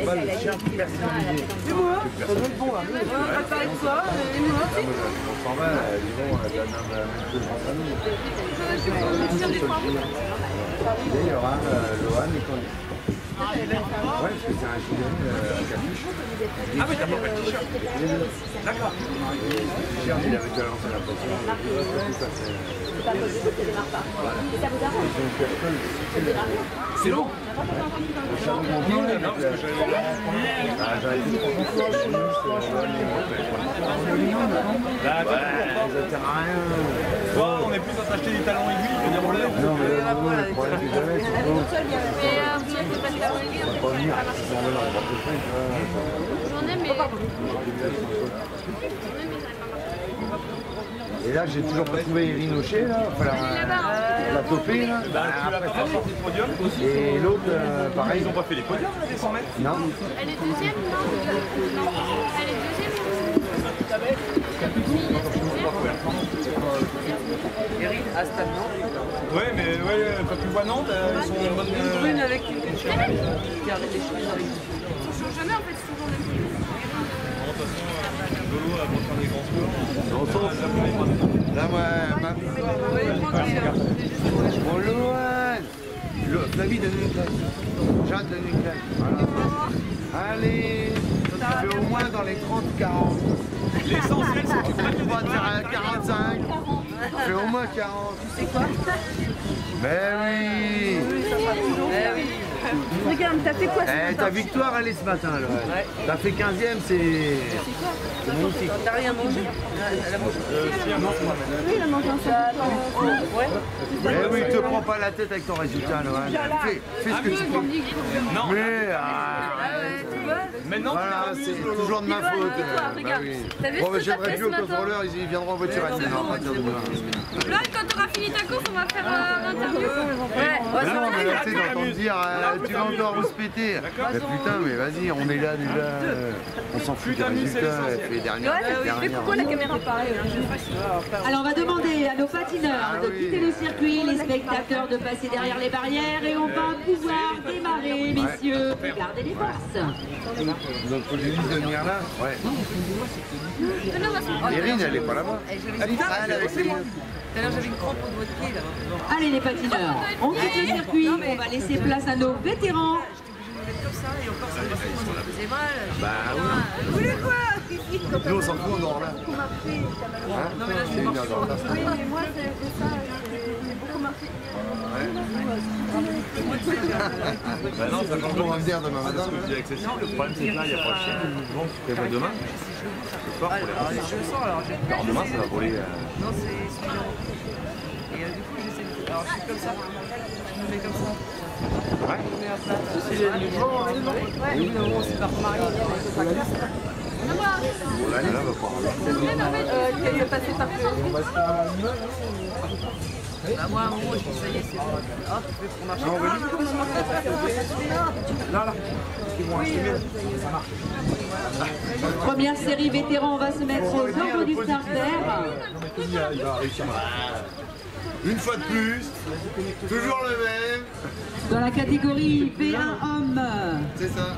bas le chien personnalisé. Et moi, ça doit être bon là. On va parler de toi, et moi. On s'en va, disons, la même chose entre nous. Il y aura Lohan et Candy. Ouais, parce que c'est un gilet à capuche. Ah oui, t'as pas le t-shirt. D'accord. Le t-shirt, il avait déjà lancé la potion. C'est long. J'avais dit ça sert à rien. On est plus à s'acheter des talons aiguilles que des rollers. Non, mais le problème, c'est jamais, c'est bon. On va pas venir, si on veut leur portefeuille, tu vois. J'en ai, mais... Et là, j'ai toujours pas trouvé Erin Hocher, là. Enfin, la topée, là. Bah, tu l'as pas sorti le podium. Et l'autre, pareil. Ils ont pas fait les podiums, là, les 100 mètres. Non. Elle est deuxième, non? Elle est deuxième. Eric, à Stade Nantes. Ouais, mais ouais, quand tu vois Nantes, ils sont en bonne. Une brune avec une qui a arrêté les cheveux avec. On change jamais, en fait, c'est toujours le même. De toute façon, Dolo a montré des grands scores. Là, moi, ma Bon, Lohan. Flavie, donne une claque. Jeanne, donne une claque. Voilà. Allez. Tu fais au moins dans les 30-40. L'essentiel, c'est que tu prennes On va te faire à 45. Fais au moins 40. Tu sais quoi? Ben oui. Eh oui. Regarde, t'as fait quoi ce matin? Ta victoire, elle est ce matin, là. Ouais. T'as fait 15e, c'est magnifique. T'as rien mangé? Elle a mangé. Oui, il a mangé un seul. Ouais. Eh oui, te prends pas la tête avec ton résultat, Lohan. Fais ce que tu peux. Non, Mais, maintenant, voilà, c'est toujours de ma faute. Regarde, t'as vu Bon, ce mais que t'as j'aimerais fait plus ce au matin? contrôleur, ils viendront en voiture à partir de demain. Là, quand t'auras fini ta course, on va faire l'interview. Ouais, Non, mais là, tu sais, d'entendre dire, tu vas encore rouspéter. Mais putain, mais vas-y, on est là déjà. On s'en fout des résultats. Les dernières. Mais pourquoi la caméra pareil? Alors on va demander à nos patineurs de quitter le circuit, les spectateurs de passer derrière les barrières et on va pouvoir démarrer, messieurs. Gardez les forces. Donc faut que je lui dise de venir là. Ouais. Erin, elle est pas là-bas. Elle est avec ses mots. Tout à l'heure, j'avais une crampe au doigt de pied là. Allez les patineurs, on quitte le circuit, on va laisser place à nos vétérans. Comme ça, et encore ça me faisait mal. Bah oui. Vous voulez quoi? Nous on s'en fout, on dort là. Non, mais là, je vais marcher. Oui, mais moi, c'est ça, j'ai beaucoup marché. Bah non, ça change On va me dire demain matin. c'est accessible. Le problème, c'est que là, il n'y a pas de chien. Bon, c'est pas demain. Ce soir, pour les Alors, je le sens, alors Alors demain, ça va voler. Non, c'est bien. Et du coup, j'essaie de... Alors, je suis comme ça. Je me mets comme ça. Ouais. Je me mets à plat. C'est les gens, oui, mais bon, c'est par Marie. Là, là, va pouvoir. Il est passé par bah moi, à un moment, je dis ça y est, c'est bon. Hop, pour marcher. Là, là. C'est bon, c'est bien. Ça marche. Première série vétérans, on va se mettre aux ordres du starter. Il va réussir. Une fois de plus, toujours le même. Dans la catégorie V1 homme. C'est ça.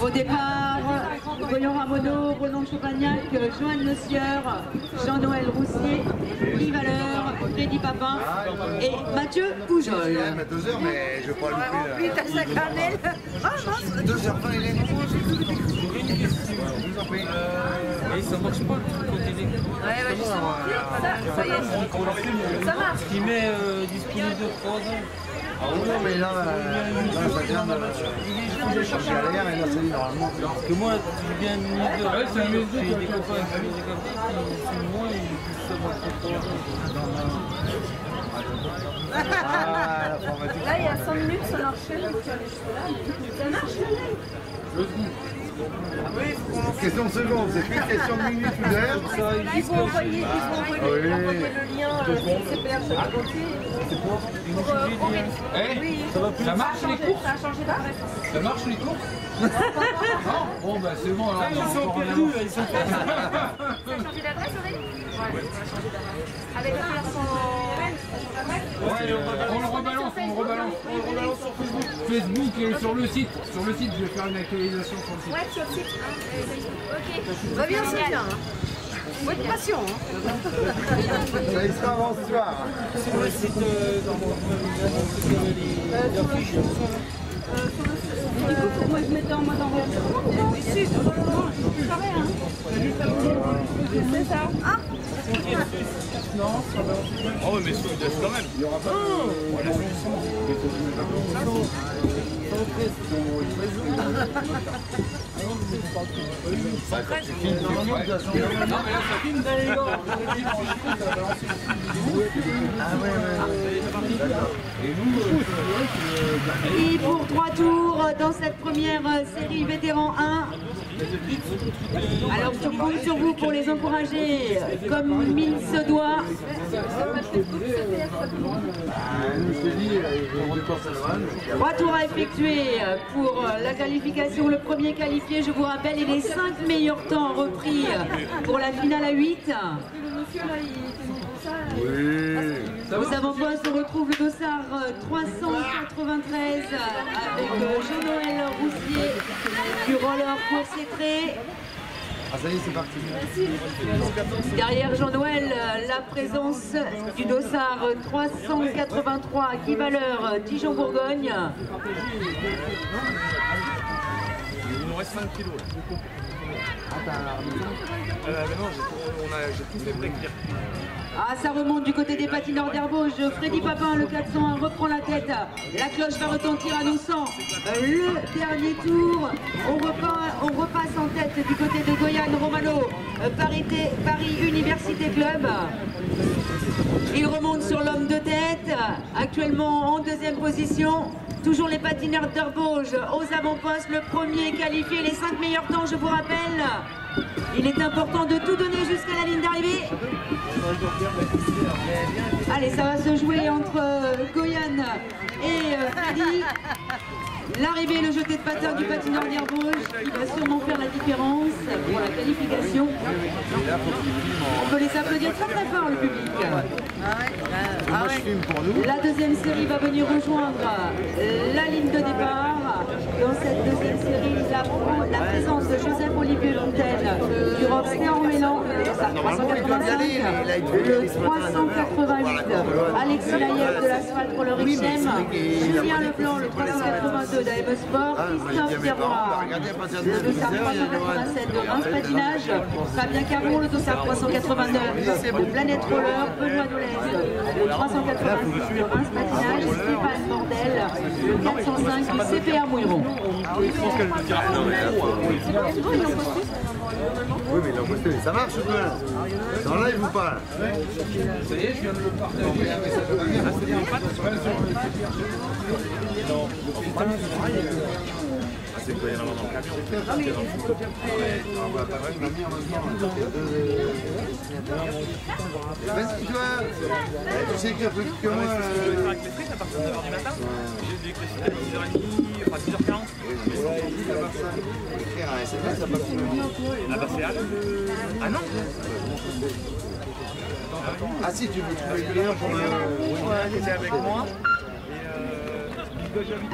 Au départ, voyons Ramono, Roland Champagnac, Joanne Le Sieur, Jean-Noël Roussier, Yves Valeur, Freddy Papin et Mathieu Poujol. Il est même à 2h, mais je vais pas le louper là. Putain, sa cannelle. Ah mince. 2h20, il est. Et ça marche pas le truc au télé. Ouais, bah justement, ça y est. Ça marche. Qui met disponible de 3 ans. Ah non, mais là, ça vient de. J'ai cherché à l'air et là, ça y est, normalement. Parce que moi, je viens de Nuit de j'ai des copains qui sont moi et ils savent Ah, l'informatique. Là, il y a 5 minutes, ça marchait. Ça marche, Question de seconde, c'est plus une question de minutes ou d'heure. ils vont envoyer le lien CPR chaque côté. Ça marche les courses? Ça a changé d'adresse. Ça marche les courses? Non? Bon bah c'est bon alors. Ils sont perdus là, ils sont perdus. Ça a changé d'adresse, Aurélie? Ouais, ça a changé d'adresse. Avec la version... Ouais, on le rebalance sur Facebook. Facebook et sur le site. Sur le site, je vais faire une actualisation sur le site. Ouais, sur le site. Ok. Va bien, c'est bien. Votre passion. Ça y sera avant ce soir. Sur le site, Moi, je mettais en mode envoi. C'est ça. Ah. Oh ouais, mais soudaine quand même. Et pour 3 tours dans cette première série vétéran 1. Alors je compte sur vous pour les encourager comme il se doit. 3 tours à effectuer pour la qualification. Le premier qualifié, je vous rappelle, et les 5 meilleurs temps repris pour la finale à 8. Aux avant-postes, on retrouve le dossard 393 avec Jean-Noël Roussier du roller course et trait. Ah ça y est, c'est parti. Derrière Jean-Noël, la présence du dossard 383 Guy Valeur Dijon-Bourgogne. Il nous reste 5 kilos là. Non, j'ai tout fait break. Ah, ça remonte du côté des patineurs d'Herbauge. Freddy Papin, le 401, reprend la tête. La cloche va retentir annonçant le dernier tour. On repasse en tête du côté de Goyan Romano, Paris Université Club. Il remonte sur l'homme de tête, actuellement en deuxième position. Toujours les patineurs d'Herbauge aux avant-postes. Le premier qualifié, les 5 meilleurs temps, je vous rappelle. Il est important de tout donner jusqu'à la ligne d'arrivée. Allez, ça va se jouer entre Goyan et Freddy. L'arrivée, le jeté de patin du patineur d'Herbauge qui va sûrement faire la différence pour la qualification. On peut les applaudir très très fort, le public. La deuxième série va venir rejoindre la ligne de départ. Dans cette deuxième série, la présence de Joseph-Olivier Fontaine du rock Stéphane, le 385, le 388, Alexis Laïev de l'Asphalte Roller XM, Julien Leblanc, le 382 d'AM Sport, Christophe Terroir, le dossard 387 de Reims Patinage, Fabien Caron, le dossard 389 de Planète Roller, Benoît Dolez, le 386 de Reims Patinage, Stéphane Bordel, le 405 du CPR Mouilleron. Je pense qu'elle le dira. Oui, mais l'imposté, ça marche ou quoi? Dans live ou pas? Ça y est, je viens de le partager. C'est quoi, il y en a dans le camion? Ah oui, vas-y, toi, tu sais écrire plus que moi. Je vais faire avec les frites à partir de 9h du matin. J'ai de l'électricité à 10h30, enfin 10h40. Écrire un SMS, ça passe plus. Ah bah c'est Al. Ah non? Ah si, tu peux écrire pour le... Qui était avec moi.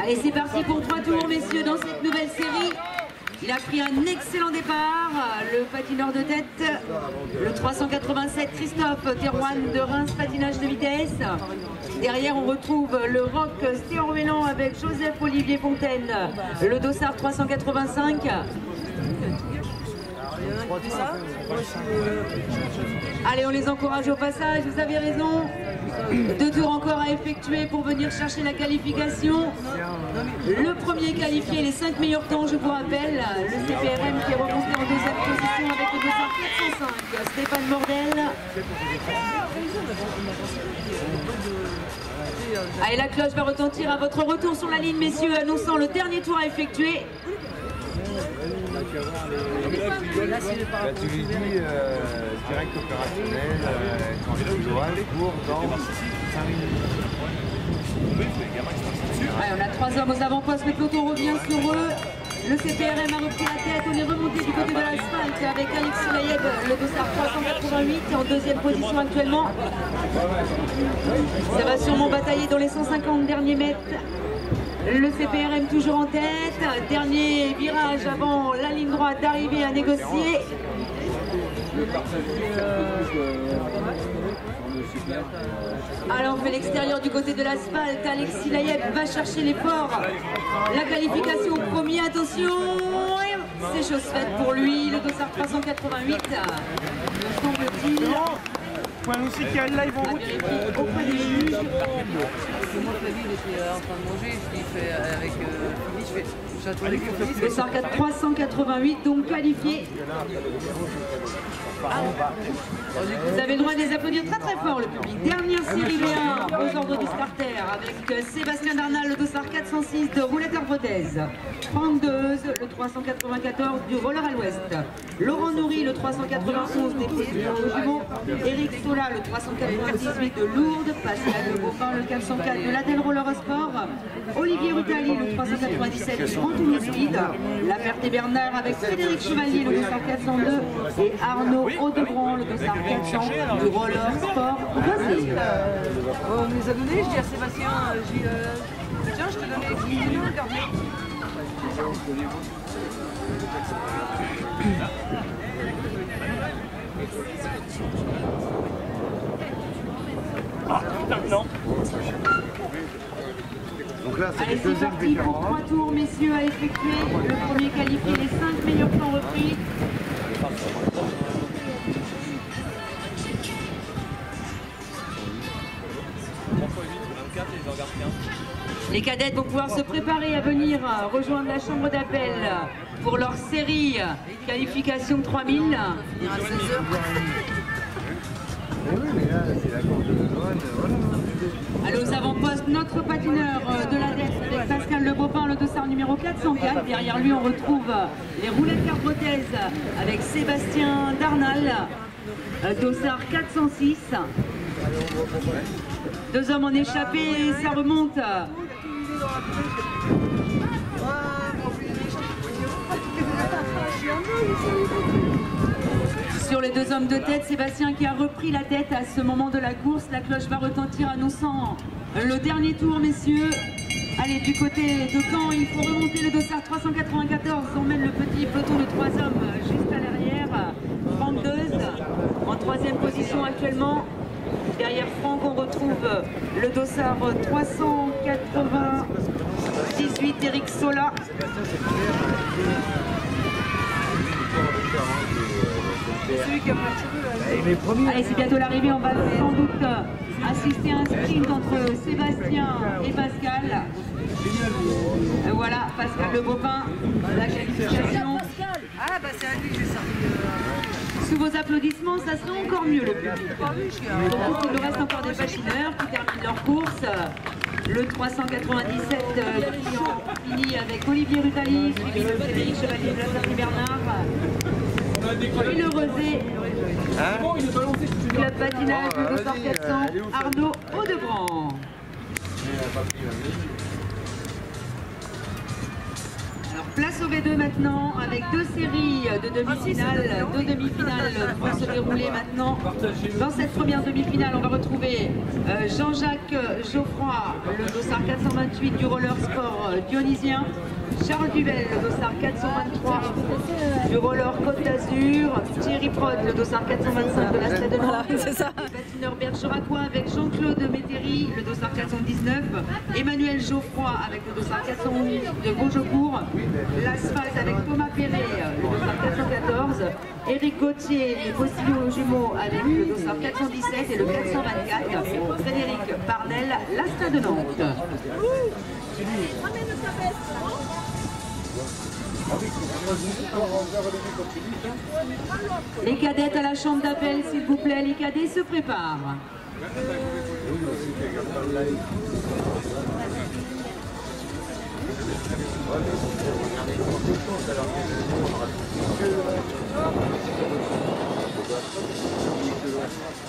Allez, c'est parti pour 3 tours, messieurs, dans cette nouvelle série. Il a pris un excellent départ, le patineur de tête, le 387 Christophe Terouane de Reims Patinage de vitesse. Derrière, on retrouve le rock Stéphane avec Joseph-Olivier Fontaine, le dossard 385. Allez, on les encourage au passage, vous avez raison. 2 tours encore à effectuer pour venir chercher la qualification. Le premier qualifié, les 5 meilleurs temps, je vous rappelle, le CPRM qui est remonté en deuxième position avec le dossard 405, Stéphane Bordel. Allez, la cloche va retentir à votre retour sur la ligne, messieurs, annonçant le dernier tour à effectuer. Bah, tu lui dis direct opérationnel quand il doit pour dans 5 minutes. Ouais, on a 3 hommes aux avant-postes, le peloton revient sur eux. Le CPRM a repris la tête, on est remonté du côté de l'asphalte avec Alexis Laïev, le dossard 388 et en deuxième position actuellement. Ça va sûrement batailler dans les 150 derniers mètres. Le CPRM toujours en tête. Dernier virage avant la ligne droite d'arrivée à négocier. Alors on fait l'extérieur du côté de l'asphalte. Alexis Laïeb va chercher l'effort. La qualification au premier, attention. C'est chose faite pour lui. Le dossard 388. Me semble-t-il. Point aussi qu'il y a un live en route. Auprès des juges. Moi, Flavie, il était en train de manger. Il fait avec Philippe, je fais j'attendais que Philippe. Le 388 donc qualifié. Vous avez le droit de les applaudir très très fort, le public. Dernière série B1 aux ordres du starter avec Sébastien Darnal, le dossard 406 de Roulette Prothèse. Franck Deuse, le 394 du Roller à l'Ouest. Laurent Nourri, le 391 des Jumeaux. Eric Sola, le 398 de Lourdes. Pascal Le Beaufort, le 404 de l'Adel Roller Sport. Olivier Rutali, le 397 du Grand Tour Speed. La Ferté-Bernard avec Frédéric Chevalier, le dossard 402. Et Arnaud Audebron, le dossard 400 du Roller Sport Rosé. On nous les a donnés, je dis à Sébastien, tiens, je te donnais 10 minutes, regardez. Ah, putain, non. Donc là, c'est Allez, le c'est deuxième parti vétéran. pour 3 tours, messieurs, à effectuer. Le premier qualifié, les 5 meilleurs temps repris. Les cadettes vont pouvoir se préparer à venir rejoindre la chambre d'appel pour leur série qualification 3000. Il ira à 16h. Oui, mais là, c'est la course de douane, voilà. Allez, aux avant-postes, notre patineur de la dette avec Pascal Le Beaupin, le dossard numéro 404. Derrière lui, on retrouve les roulettes Prothèse avec Sébastien Darnal, dossard 406. Deux hommes en échappée, ça remonte. Sur les deux hommes de tête, Sébastien qui a repris la tête à ce moment de la course. La cloche va retentir annonçant le dernier tour, messieurs. Allez, du côté de Caen, il faut remonter le dossard 394. On mène le petit peloton de 3 hommes juste à l'arrière. Franck Deuse en 3e position actuellement. Derrière Franck, on retrouve le dossard 398, Eric Sola. Celui qui a pas de cheveux là. Allez, c'est bientôt l'arrivée, on va sans doute assister à un sprint entre Sébastien et Pascal. Voilà, Pascal Le Beaupin, la qualification. Ah bah c'est à lui que j'ai servi. Sous vos applaudissements, ça serait encore mieux le public. Donc il nous reste encore des patineurs qui terminent leur course. Le 397 qui finit avec Olivier Rutali, suivi de Frédéric Chevalier de la Ferté-Bernard. Et le Rosé, le patinage de 200-400, Arnaud Audebran. Alors place au V2 maintenant, avec 2 séries de demi-finales. 2 demi-finales vont se dérouler maintenant. Dans cette première demi-finale, on va retrouver Jean-Jacques Geoffroy, le dossard 428 du roller sport dionysien. Charles Duvel, le dossard 423 du roller Côte d'Azur. Thierry Prod, le dossard 425 de la Stade de Nantes. C'est ça. Le patineur Bergeracois avec Jean-Claude Métairie, le dossard 419. Emmanuel Geoffroy avec le dossard 411 de Beaujecourt. L'asphalte avec Thomas Perret, le dossard 414. Éric Gauthier, les Postillons jumeaux avec le dossard 417 et le 424. Frédéric Parnel, la Stade de Nantes. Les cadettes à la chambre d'appel, s'il vous plaît, les cadets se préparent.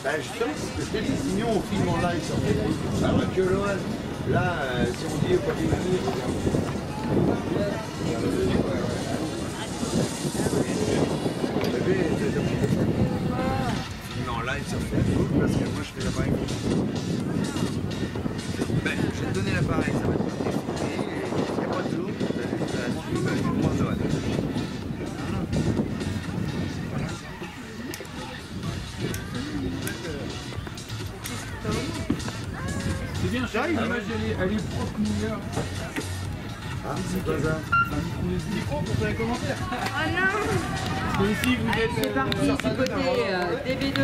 Bah justement, c'est ce que je t'ai dit, sinon on filme en live sur Facebook. Alors que Lohan, là, si on dit au papier manille, filmer en live sur Facebook parce que moi je fais l'appareil. Ben, je vais te donner l'appareil, ça va te faire des Ça, il l'image elle est propre meilleure. Ah, c'est quoi ça? Micro pour faire un commentaire. Oh non! Et ici vous Allez, êtes c'est parti du côté DB2.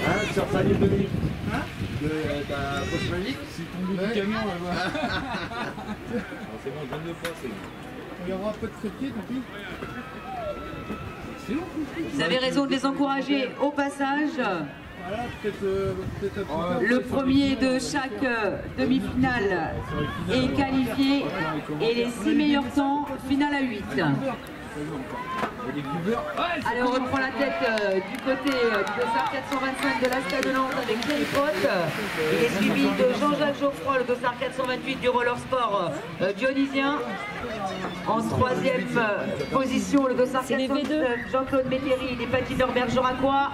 Hein, tu sors ça livre de nuit. Hein? De ta poche magique? c'est tombé du camion là-bas. C'est bon, je donne le poids, c'est bon. Il y aura pas de trépied, tant pis. C'est long. Vous avez raison de les encourager au passage. Voilà, peut-être un peu. Le premier de chaque demi-finale est qualifié et les 6 meilleurs temps, finale à 8. Allez, on reprend la tête du côté du dossard 425 de l'Asca de Nantes avec Thierry Protte. Il est suivi de Jean-Jacques Geoffroy, le dossard 428 du roller sport dionysien. En troisième position, le dossard 429, Jean-Claude Métairie, les patineurs Bergeracois.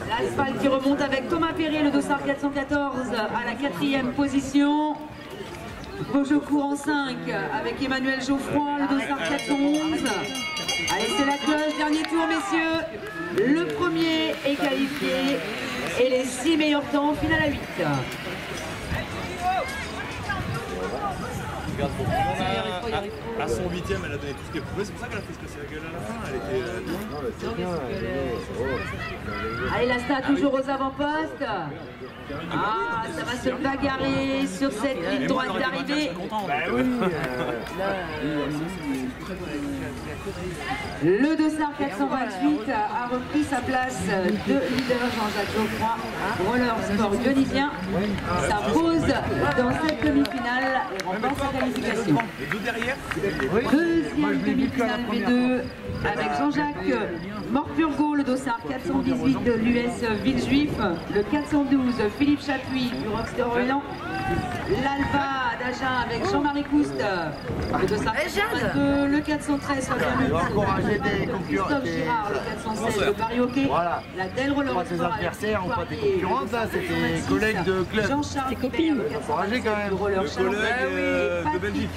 L'asphalte qui remonte avec Thomas Perrier, le dossard 414 à la 4e position. Beaujaucourt en 5 avec Emmanuel Geoffroy, le dossard 411. Allez, c'est la cloche, dernier tour messieurs. Le premier est qualifié et les 6 meilleurs temps, finale à 8. Regarde, à son 8ème, elle a donné tout ce qu'elle pouvait. C'est pour ça qu'elle a fait ce que c'est la gueule à la fin. Elle était. Allez, la stat toujours aux avant-postes. Ah, ça va se bagarrer sur cette ligne droite d'arrivée. Le dossard 428 a repris sa place de leader Jean-Jacques Geoffroy. Roller sport dionysien s'impose dans cette demi-finale et remporte sa qualification. Les deux derrière. Deuxième demi-finale B2 avec Jean-Jacques Morpurgo, le dossard 418 de l'US Villejuif, le 412 Philippe Chapuis du Rockster Orient, l'Alba d'Agen avec Jean-Marie Couste, le dossard 422, le 413 Christophe Girard, le 416 de Paris Hockey, la Del Roller Tes adversaires, on pas tes concurrentes, là, c'est tes collègues de club. Jean-Charles Pépère, le 416 de Roller Chalon, et Patrick